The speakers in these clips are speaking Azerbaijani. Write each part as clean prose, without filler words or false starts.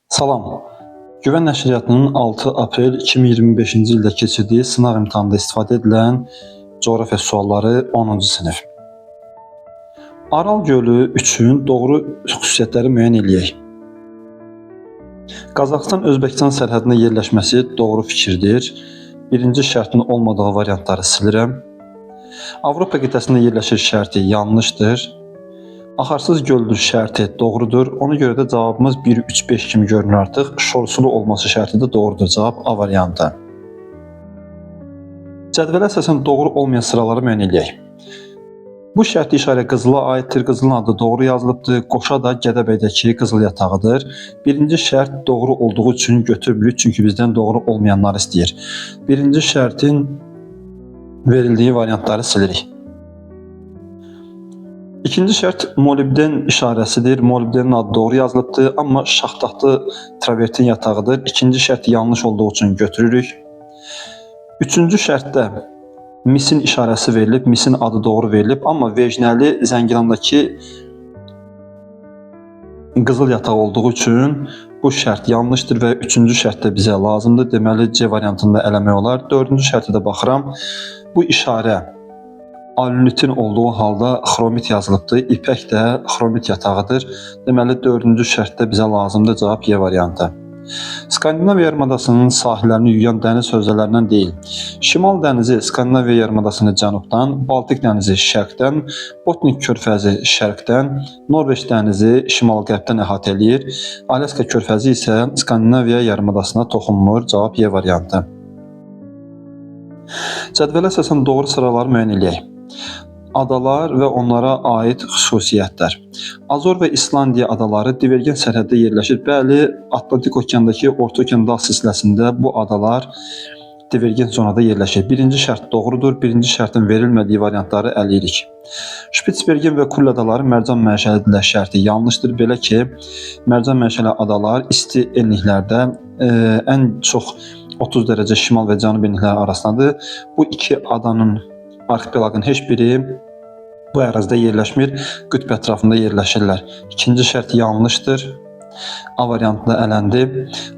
Salam. Güvən nəşriyyatının 6 aprel 2025-ci ildə keçirdiyi sınaq imtahanında istifadə edilən coğrafiya sualları 10-cu sinif. Aral gölü üçün doğru xüsusiyyətləri müəyyən eləyək. Qazaxıstan-Özbəkistan sərhədində yerləşməsi doğru fikirdir. Birinci şərtin olmadığı variantları silirəm. Avropa qitəsində yerləşir şərti yanlışdır. Axarsız göldür şərti doğrudur. Ona görə də cavabımız 1, 3, 5 kimi görünür artıq. Şorsulu olması şərti də doğrudur. Cavab A variantı. Cədvələ əsasən doğru olmayan sıraları müəyyən eləyək. Bu şərti işarə Qızıla aiddir. Qızılın adı doğru yazılıbdır. Qoşa da Gədəbəydəki qızıl yatağıdır. Birinci şərt doğru olduğu üçün götürülür. Çünki bizdən doğru olmayanları istəyir. Birinci şərtin verildiyi variantları silirik. İkinci şərt molibden işarəsidir. Molibdenin adı doğru yazılıbdır, amma şaxtaxtı travertin yatağıdır. İkinci şərt yanlış olduğu üçün götürürük. Üçüncü şərtdə misin işarəsi verilib, misin adı doğru verilib, amma Vejnəli Zəngilandakı qızıl yatağı olduğu üçün bu şərt yanlışdır və üçüncü şərt də bizə lazımdır. Deməli C variantında eləmək olar. Dördüncü şərtə də baxıram. Bu işarə alünitin olduğu halda xromit yazılıbdır. İpək də xromit yatağıdır. Deməli, dördüncü şərtdə bizə lazımdır. Cavab Y variantı. Skandinaviya yarımadasının sahillərini yuyan dəniz hövzələrindən deyil. Şimal dənizi Skandinaviya yarımadasını cənubdan, Baltik dənizi şərqdən, Botnik körfəzi şərqdən, Norveç dənizi şimal-qərbdən əhatə eləyir. Alyaska körfəzi isə Skandinaviya yarımadasına toxunmur. Cavab Y variantı. Cədvələ əsasən doğru sıraları müəyyən eləyək. Adalar və onlara aid xüsusiyyətlər. Azor və İslandiya adaları divergent sərhəddə yerləşir. Bəli, Atlantik okeandakı Orta Okean dağ silsiləsində bu adalar divergent zonada yerləşir. Birinci şərt doğrudur. Birinci şərtin verilmədiyi variantları ələyirik. Şpitsbergen və Kull adaları mərcan məşəlidirlər şərti yanlışdır. Belə ki, mərcan məşəli adalar isti enliklərdə ən çox 30 dərəcə şimal və cənub enlikləri arasındadır. Bu iki adanın arxipelagın heç biri bu ərazidə yerləşmir, qütb ətrafında yerləşirlər. İkinci şərt yanlışdır. A variantındaələndi.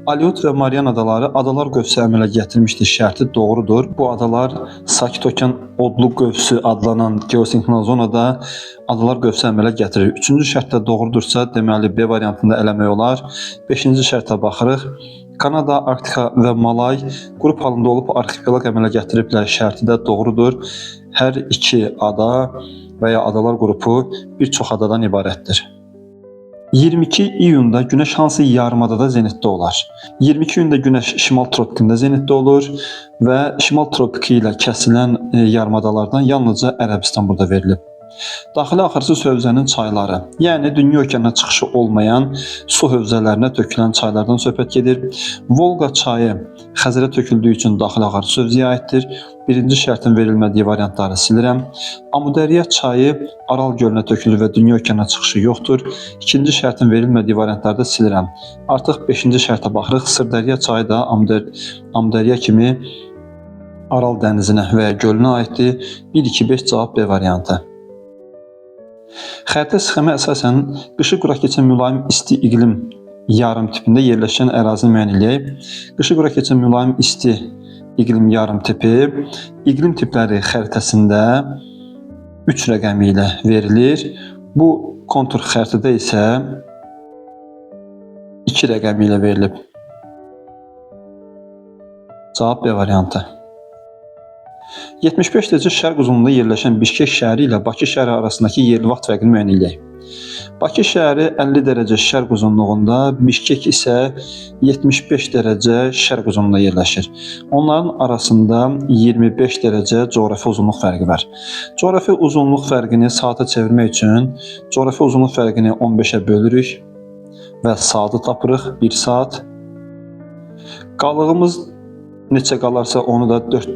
Aleut və Marian adaları adalar qövsü əmələ gətirmişdir şərti doğrudur. Bu adalar Sakit Okean odlu qövsü adlanan geosinxronal zonada adalar qövsü əmələ gətirir. Üçüncü şərt də doğrudursa, deməli B variantında eləmək olar. Beşinci şərtə baxırıq. Kanada, Arktika və Malay qrup halında olub arxipelag əmələ gətiriblər şərti də doğrudur. Hər iki ada və ya adalar qrupu bir çox adadan ibarətdir. 22 iyunda Günəş hansı yarımadada zenitdə olar? 22 iyunda Günəş şimal tropikində zenitdə olur və şimal tropiki ilə kəsilən yarımadalardan yalnızca Ərəbistan burada verilib. Daxili axarsız hövzənin çayları, yəni dünya okeanına çıxışı olmayan su hövzələrinə tökülən çaylardan söhbət gedir. Volqa çayı Xəzərə töküldüyü üçün daxili axarsız hövzəyə aiddir. Birinci şərtin verilmədiyi variantları silirəm. Amudərya çayı Aral gölünə tökülür və dünya okeanına çıxışı yoxdur. İkinci şərtin verilmədiyi variantları da silirəm. Artıq 5-ci şərtə baxırıq. Sırdərya çayı da Amudərya kimi Aral dənizinə və ya gölünə aiddir. 1, 2, 5 cavab B variantı. Xəritə sxemə əsasən qışı quraq keçən mülayim isti iqlim yarım tipində yerləşən ərazini müəyyən eləyək. Qışı quraq keçən mülayim isti iqlim yarım tipi iqlim tipləri xəritəsində 3 rəqəmi ilə verilir. Bu kontur xəritədə isə 2 rəqəmi ilə verilib. Cavab B variantı. 75 derəcə şərq uzunluğunda yerləşən Bişkek şəhəri ilə Bakı şəhəri arasındakı yerli vaxt fərqini müəyyən eləyək. Bakı şəhəri 50 dərəcə şərq uzunluğunda, Bişkek isə 75 dərəcə şərq uzunluğunda yerləşir. Onların arasında 25 dərəcə coğrafi uzunluq fərqi var. Coğrafi uzunluq fərqini saata çevirmək üçün coğrafi uzunluq fərqini 15-ə bölürük və saatı tapırıq 1 saat. Qalığımız neçə qalarsa onu da 4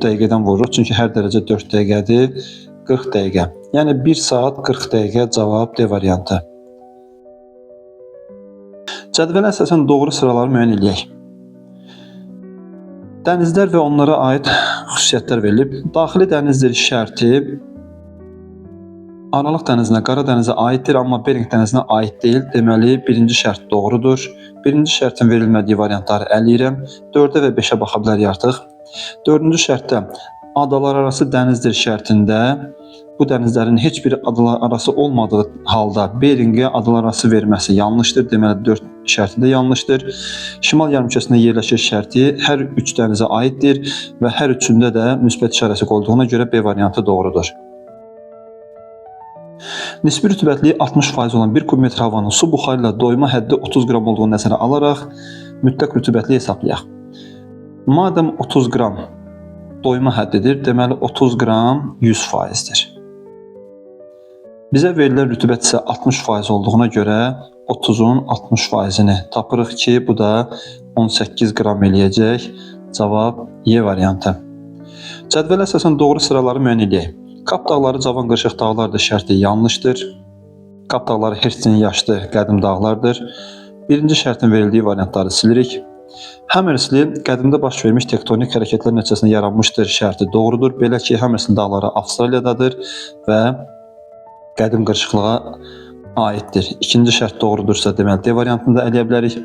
dəqiqədən vururuq. Çünki hər dərəcə 4 dəqiqədir. 40 dəqiqə. Yəni 1 saat 40 dəqiqə cavab D variantı. Cədvələ əsasən doğru sıraları müəyyən eləyək. Dənizlər və onlara aid xüsusiyyətlər verilib. Daxili dənizdir şərti Aralıq dənizinə, Qara dənizə aiddir, amma Bering dənizinə aid deyil. Deməli, birinci şərt doğrudur. Birinci şərtin verilmədiyi variantları ələyirəm. 4-ə və 5-ə baxa bilərik artıq. 4-cü şərtdə adalar arası dənizdir şərtində bu dənizlərin heç bir adalar arası olmadığı halda Beringə adalar arası verməsi yanlışdır. Deməli, 4 şərti də yanlışdır. Şimal yarımkürəsində yerləşir şərti hər 3 dənizə aiddir və hər üçündə də müsbət işarəsi olduğuna görə B variantı doğrudur. Nisbi rütubətliyi 60% olan 1 kubmetr havanın su buxarı ilə doyma həddi 30 qram olduğunu nəzərə alaraq mütləq rütubətliyi hesablayaq. Madəm 30 qram doyma həddidir, deməli 30 qram 100%dir. Bizə verilən rütubət isə 60% olduğuna görə 30-un 60%-ni tapırıq ki, bu da 18 qram eləyəcək. Cavab Y variantı. Cədvələ əsasən doğru sıraları müəyyən edək. Kap dağları cavan qırışıq dağlardır şərti yanlışdır. Kap dağları Hertzin yaşlı qədim dağlardır. Birinci şərtin verildiyi variantları silirik. Həmersli qədimdə baş vermiş tektonik hərəkətlər nəticəsində yaranmışdır şərti doğrudur. Belə ki, Həmersli dağları Avstraliyadadır və qədim qırışıqlığa aiddir. İkinci şərt doğrudursa, deməli D variantını da eləyə bilərik.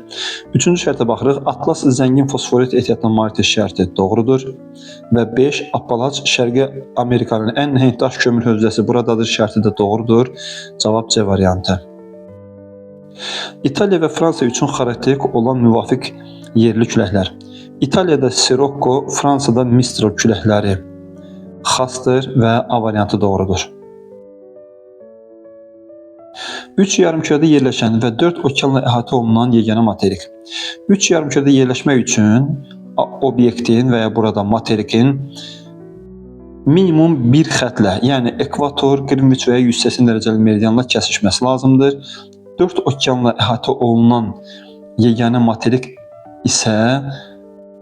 Üçüncü şərtə baxırıq. Atlas zəngin fosforit ehtiyatla malikdir şərti doğrudur. Və 5. Appalaç Şərqi Amerikanın ən nəhəng daş kömür hövzəsi buradadır şərti də doğrudur. Cavab C variantı. İtaliya və Fransa üçün xarakterik olan müvafiq yerli küləklər. İtaliyada Sirocco, Fransada Mistral küləkləri xasdır və A variantı doğrudur. 3 yarımkürədə yerləşən və 4 okeanla əhatə olunan yeganə materik. 3 yarımkürədə yerləşmək üçün obyektin və ya burada materikin minimum bir xətlə, yəni ekvator, Greenwich və ya 180 dərəcəli meridianla kəsişməsi lazımdır. 4 okeanla əhatə olunan yeganə materik isə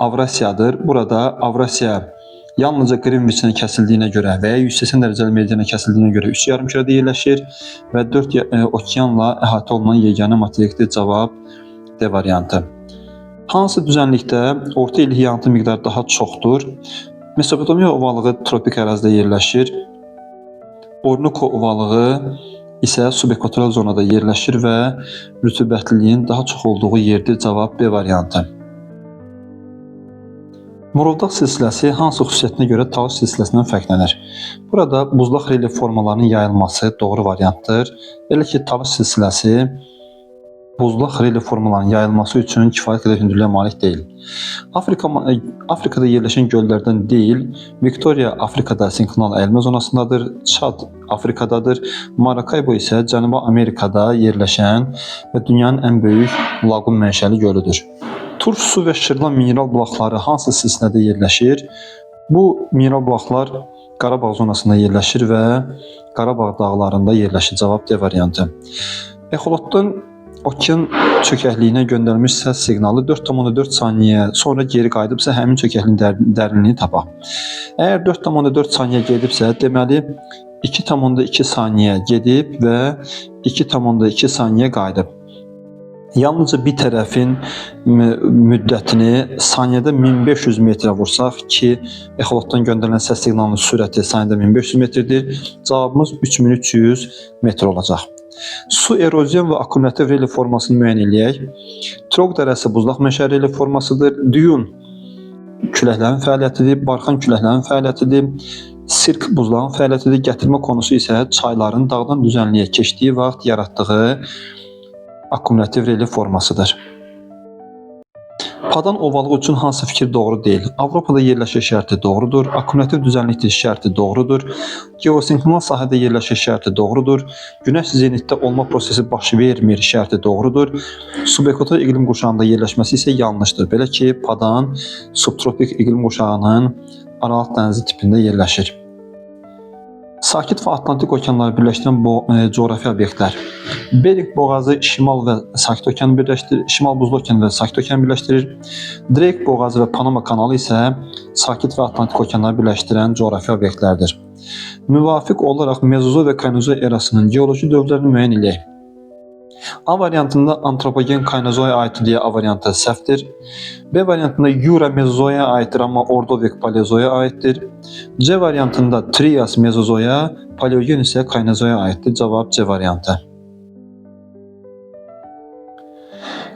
Avrasiyadır. Burada Avrasiya yalnızca Greenwich-in kəsildiyinə görə və ya 180 dərəcəli meridiana kəsildiyinə görə 3 yarımkürədə yerləşir və 4 okeanla əhatə olunan yeganə materikdir. Cavab D variantı. Hansı düzənlikdə orta illik yağıntı miqdarı daha çoxdur? Mesopotamiya ovalığı tropik ərazidə yerləşir. Orinoco ovalığı isə subekvatoral zonada yerləşir və rütubətliliyin daha çox olduğu yerdir. Cavab B variantı. Murovdağ silsiləsi hansı xüsusiyyətinə görə Talış silsiləsindən fərqlənir? Burada buzlaq relyef formalarının yayılması doğru variantdır. Belə ki, Talış silsiləsi buzlaq relyef formalarının yayılması üçün kifayət qədər hündürlüyə malik deyil. Afrikada yerləşən göllərdən deyil, Viktoriya Afrikada sinkronal əyilmə zonasındadır, Çad Afrikadadır, Maracaibo isə Cənubi Amerikada yerləşən və dünyanın ən böyük laqun mənşəli gölüdür. Turf su və Şırlan mineral bulaqları hansı silsilədə yerləşir? Bu mineral bulaqlar Qarabağ zonasında yerləşir və Qarabağ dağlarında yerləşir. Cavab D variantı. Exolotdan okean çökəkliyinə göndərilmiş səs siqnalı 4,4 saniyə sonra geri qayıdıbsa, həmin çökəkliyin dərinliyini tapaq. Əgər 4,4 saniyə gedibsə, deməli 2,2 saniyə gedib və 2,2 saniyə qayıdıb. Yalnızca bir tərəfin müddətini saniyədə 1500 metrə vursaq ki, exolotdan göndərilən səs siqnalının sürəti saniyədə 1500 metrdir. Cavabımız 3300 metr olacaq. Su erozyon və akkumulyativ relyef formasını müəyyən eləyək. Troq dərəsi buzlaq mənşəli relyef formasıdır. Düyun küləklərin fəaliyyətidir, barxan küləklərin fəaliyyətidir. Sirk buzlağın fəaliyyətidir. Gətirmə konusu isə çayların dağdan düzənliyə keçdiyi vaxt yaratdığı akkumulyativ relyef formasıdır. Padan ovalığı üçün hansı fikir doğru deyil? Avropada yerləşir şərti doğrudur. Akkumulyativ düzənlikdir şərti doğrudur. Geosinkronal sahədə yerləşir şərti doğrudur. Günəş zenitdə olma prosesi baş vermir şərti doğrudur. Subekvator iqlim qurşağında yerləşməsi isə yanlışdır. Belə ki, Padan subtropik iqlim qurşağının Aralıq dənizi tipində yerləşir. Sakit və Atlantik okeanları birləşdirən coğrafi obyektlər. Bering boğazı Şimal və Sakit okeanı birləşdirir. Şimal buzlu okeanı və Sakit okeanı birləşdirir. Drake boğazı və Panama kanalı isə Sakit və Atlantik okeanları birləşdirən coğrafi obyektlərdir. Müvafiq olaraq Mezozoy və Kaynozoy erasının geoloji dövrlərini müəyyən edək. A variantında antropogen kaynozoya aiddir deyə A variantı səhvdir. B variantında Jura mezozoya aiddir, amma Ordovik paleozoya aiddir. C variantında Trias mezozoya, Paleogen isə kaynozoya aiddir. Cavab C variantı.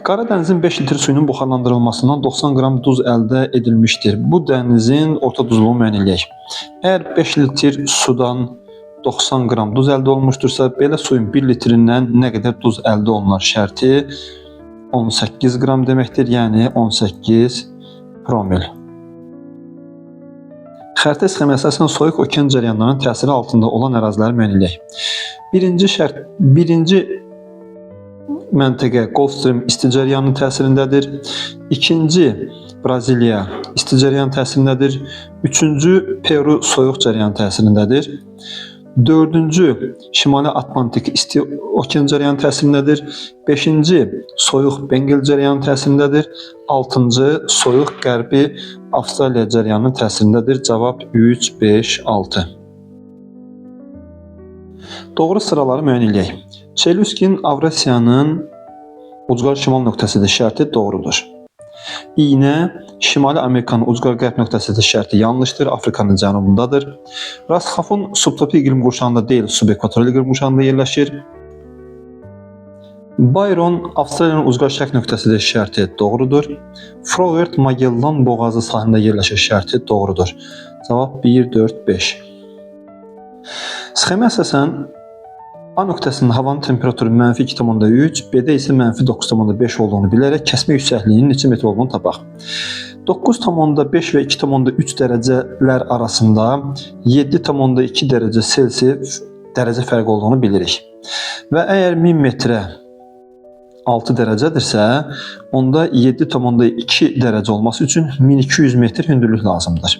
Qara dənizin 5 litr suyunun buxarlandırılmasından 90 qram duz əldə edilmişdir. Bu dənizin orta duzluğu müəyyən edək. Əgər 5 litr sudan 90 qram duz əldə olmuşdursa, belə suyun 1 litrindən nə qədər duz əldə olunar şərti 18 qram deməkdir, yəni 18 promil. Xəritə sxemi əsasən soyuq okean cəryanlarının təsiri altında olan əraziləri müəyyən edək. Birinci məntəqə Gulf Stream isti cəryanının təsirindədir. İkinci Braziliya isti cəryanın təsirindədir. Üçüncü Peru soyuq cəryanın təsirindədir. Dördüncü Şimali Atlantik isti okean cəryanın təsirindədir. Beşinci soyuq Bengel cəryanın təsirindədir. Altıncı soyuq Qərbi Avstraliya cəryanının təsirindədir. Cavab 3, 5, 6. Doğru sıraları müəyyən edək. Çelyuskin Avrasiyanın ucqar şimal nöqtəsidir şərti doğrudur. İğnə Şimali Amerikanın ucqar qərb nöqtəsidir şərti yanlışdır. Afrikanın cənubundadır. Rastxafun subtropik iqlim qurşağında deyil, subekvatorial iqlim qurşağında yerləşir. Byron Avstraliyanın ucqar şərq nöqtəsidir şərti doğrudur. Frogert Magellan boğazı sahilində yerləşir şərti doğrudur. Cavab 1, 4, 5. Sxemə əsasən A nöqtəsində havanın temperaturu -2,3, B-də isə -9,5 olduğunu bilərək kəsmə yüksəkliyinin neçə metr olduğunu tapaq. 9,5 və 2,3 dərəcələr arasında 7,2 dərəcə Selsi dərəcə fərqi olduğunu bilirik. Və əgər 1000 metrə 6 dərəcədirsə, onda 7,2 dərəcə olması üçün 1200 metr hündürlük lazımdır.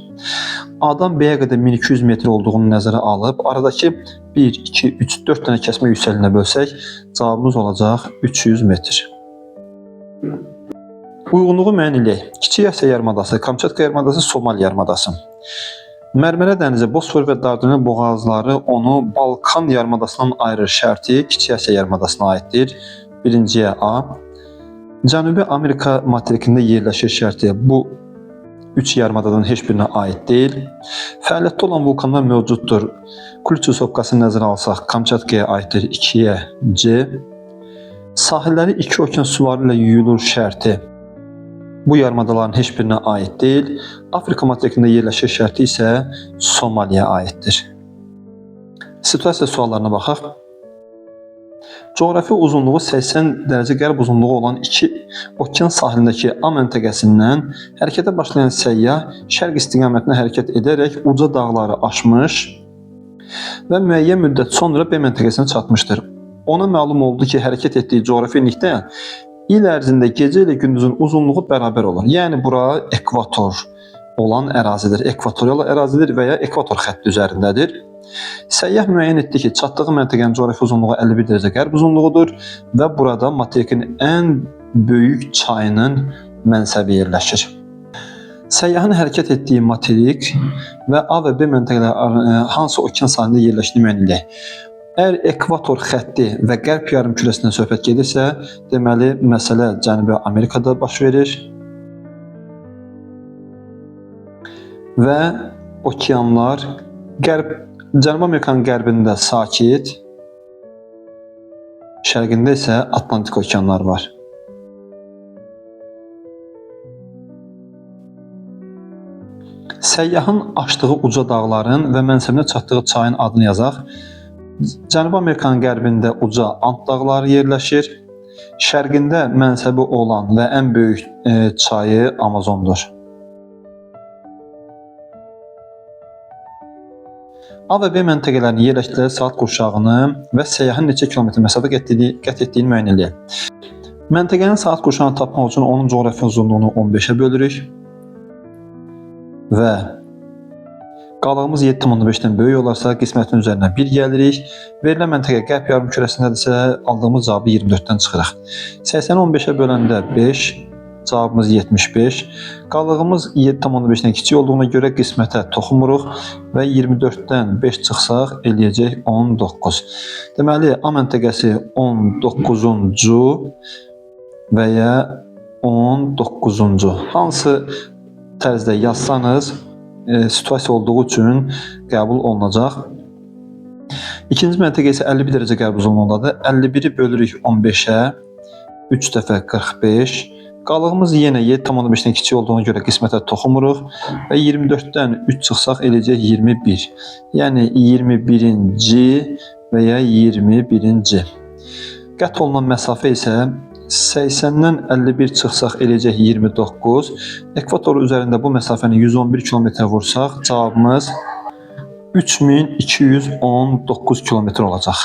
A-dan B-yə qədər 1200 metr olduğunu nəzərə alıb, aradakı 1, 2, 3, 4 dənə kəsmə yüksəkliyinə bölsək, cavabımız olacaq 300 metr. Uyğunluğu müəyyən edək. Kiçik Asiya yarımadası, Kamçatka yarımadası, Somali yarımadası. Mərmərə dənizi, Bosfor və Dardanel boğazları onu Balkan yarımadasından ayırır şərti Kiçik Asiya yarımadasına aiddir. Birinciyə A. Cənubi Amerika materikində yerləşir şərti bu 3 yarımadadan heç birinə aid deyil. Fəaliyyətdə olan vulkanlar mövcuddur. Kulçus oqasını nəzərə alsaq, Kamçatkaya aiddir 2-yə C. Sahilləri 2 okean suları ilə yuyulur şərti bu yarımadaların heç birinə aid deyil. Afrika materikində yerləşir şərti isə Somaliya aiddir. Situasiya suallarına baxaq. Coğrafi uzunluğu 80 dərəcə qərb uzunluğu olan 2 okean sahilindəki A məntəqəsindən hərəkətə başlayan səyyah şərq istiqamətinə hərəkət edərək uca dağları aşmış və müəyyən müddət sonra B məntəqəsinə çatmışdır. Ona məlum oldu ki, hərəkət etdiyi coğrafi nikdə il ərzində gecə ilə gündüzün uzunluğu bərabər olur. Yəni bura ekvator olan ərazidir, ekvatorial ərazidir və ya ekvator xətti üzərindədir. Səyyah müəyyən etdi ki, çatdığı məntəqənin coğrafi uzunluğu 51 dərəcə qərb uzunluğudur və burada materikin ən böyük çayının mənsəbi yerləşir. Səyyahın hərəkət etdiyi materik və A və B məntəqələri hansı okean sahilində yerləşdiyini müəyyən edək. Əgər ekvator xətti və qərb yarımkürəsindən söhbət gedirsə, deməli məsələ Cənubi Amerikada baş verir və okeanlar Cənubi Amerikanın qərbində sakit, şərqində isə Atlantik okeanlar var. Səyyahın aşdığı uca dağların və mənsəbinə çatdığı çayın adını yazaq. Cənubi Amerikanın qərbində uca Ant dağları yerləşir. Şərqində mənsəbi olan və ən böyük çayı Amazondur. A və B məntəqələrinin yerləşdikləri saat qurşağını və səyyahın neçə kilometr məsafə qət etdiyini müəyyən edək. Məntəqənin saat qurşağını tapmaq üçün onun coğrafi uzunluğunu 15-ə bölürük və qalığımız 7,5-dən böyük olarsa qismətin üzərinə 1 gəlirik. Verilən məntəqə qərb yarımkürəsindədirsə aldığımız cavabı 24-dən çıxırıq. 80-i 15-ə böləndə 5, Cavabımız 75. Qalığımız 7,5-dən kiçik olduğuna görə qismətə toxumuruq və 24-dən 5 çıxsaq eləyəcək 19. Deməli, A məntəqəsi 19-cu və ya 19-cu. Hansı tərzdə yazsanız, situasiya olduğu üçün qəbul olunacaq. İkinci məntəqə isə 51 dərəcə qərb uzunluğundadır. 51-i bölürük 15-ə, 3 dəfə 45. Qalığımız yenə 7,5-dən kiçik olduğuna görə qismətə toxumuruq və 24-dən 3 çıxsaq eləyəcək 21. Yəni 21-ci və ya 21-ci. Qət olunan məsafə isə 80-dən 51 çıxsaq eləyəcək 29. Ekvator üzərində bu məsafəni 111 km vursaq, cavabımız 3219 km olacaq.